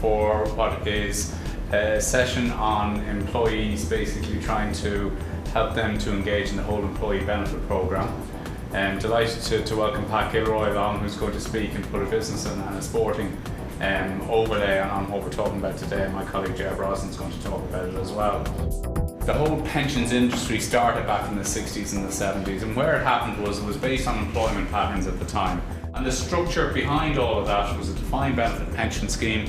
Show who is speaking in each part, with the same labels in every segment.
Speaker 1: for what is a session on employees, basically trying to help them to engage in the whole employee benefit programme. I'm delighted to welcome Pat Gilroy along, who's going to speak and put a business and a sporting overlay on what we're talking about today. My colleague Jeff Rosin's going to talk about it as well. The whole pensions industry started back in the 60s and the 70s, and where it happened was it was based on employment patterns at the time. And the structure behind all of that was a defined benefit pension scheme.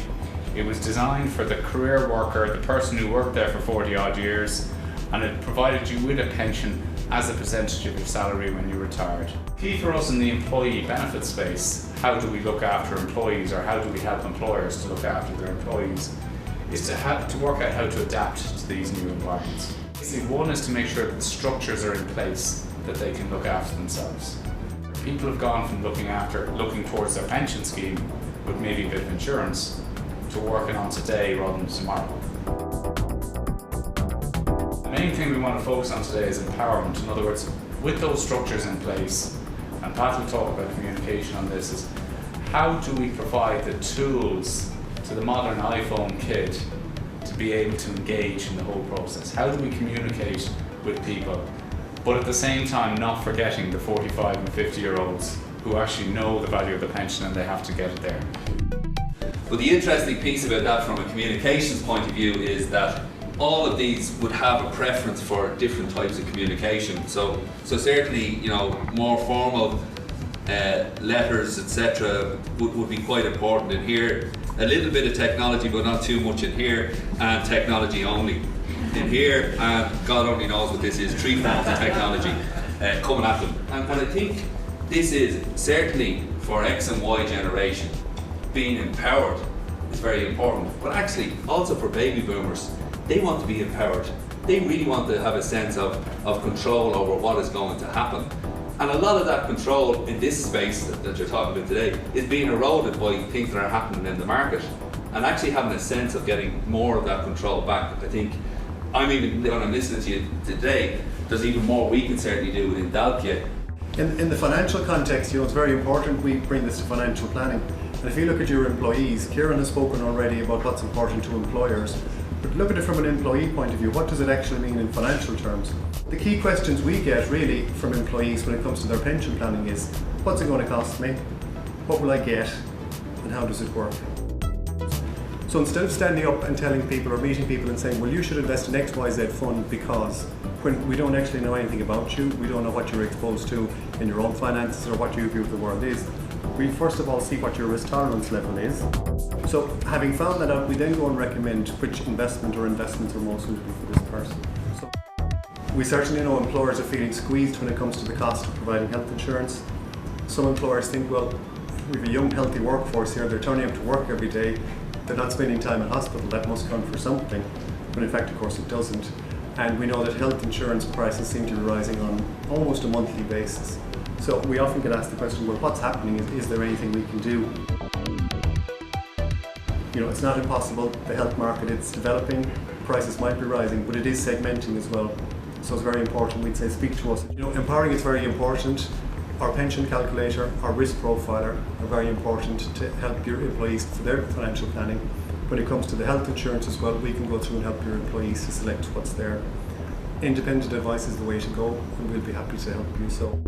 Speaker 1: It was designed for the career worker, the person who worked there for 40 odd years, and it provided you with a pension as a percentage of your salary when you retired. Key for us in the employee benefit space, how do we look after employees, or how do we help employers to look after their employees, is to work out how to adapt to these new environments. Basically, one is to make sure that the structures are in place that they can look after themselves. People have gone from looking towards their pension scheme with maybe a bit of insurance to working on today rather than tomorrow. The main thing we want to focus on today is empowerment. In other words, with those structures in place, and Pat will talk about communication on this, is how do we provide the tools to the modern iPhone kid to be able to engage in the whole process? How do we communicate with people, but at the same time not forgetting the 45 and 50-year-olds who actually know the value of the pension and they have to get it there?
Speaker 2: But the interesting piece about that from a communications point of view is that all of these would have a preference for different types of communication. So certainly, more formal letters, etc., would be quite important in here. A little bit of technology, but not too much in here, and technology only in here. And God only knows what this is, 3 forms of technology coming at them. And I think this is certainly for X and Y generation, being empowered is very important. But actually, also for baby boomers, they want to be empowered. They really want to have a sense of control over what is going to happen. And a lot of that control in this space that you're talking about today is being eroded by things that are happening in the market. And actually having a sense of getting more of that control back. I think, when I'm listening to you today, there's even more we can certainly do within Dalkia.
Speaker 3: In the financial context, it's very important we bring this to financial planning. And if you look at your employees, Kieran has spoken already about what's important to employers. But look at it from an employee point of view. What does it actually mean in financial terms? The key questions we get really from employees when it comes to their pension planning is, what's it going to cost me? What will I get? And how does it work? So instead of standing up and telling people or meeting people and saying, well, you should invest in XYZ fund because, when we don't actually know anything about you, we don't know what you're exposed to in your own finances or what your view of the world is, we first of all see what your risk tolerance level is. So having found that out, we then go and recommend which investment or investments are most suitable for this person. So we certainly know employers are feeling squeezed when it comes to the cost of providing health insurance. Some employers think, well, we have a young healthy workforce here, they're turning up to work every day, they're not spending time in hospital, that must count for something. But in fact, of course, it doesn't. And we know that health insurance prices seem to be rising on almost a monthly basis. So we often get asked the question, well, what's happening? Is there anything we can do? It's not impossible. The health market, it's developing. Prices might be rising, but it is segmenting as well. So it's very important, we'd say, speak to us. Empowering is very important. Our pension calculator, our risk profiler are very important to help your employees for their financial planning. When it comes to the health insurance as well, we can go through and help your employees to select what's there. Independent advice is the way to go, and we'll be happy to help you. So.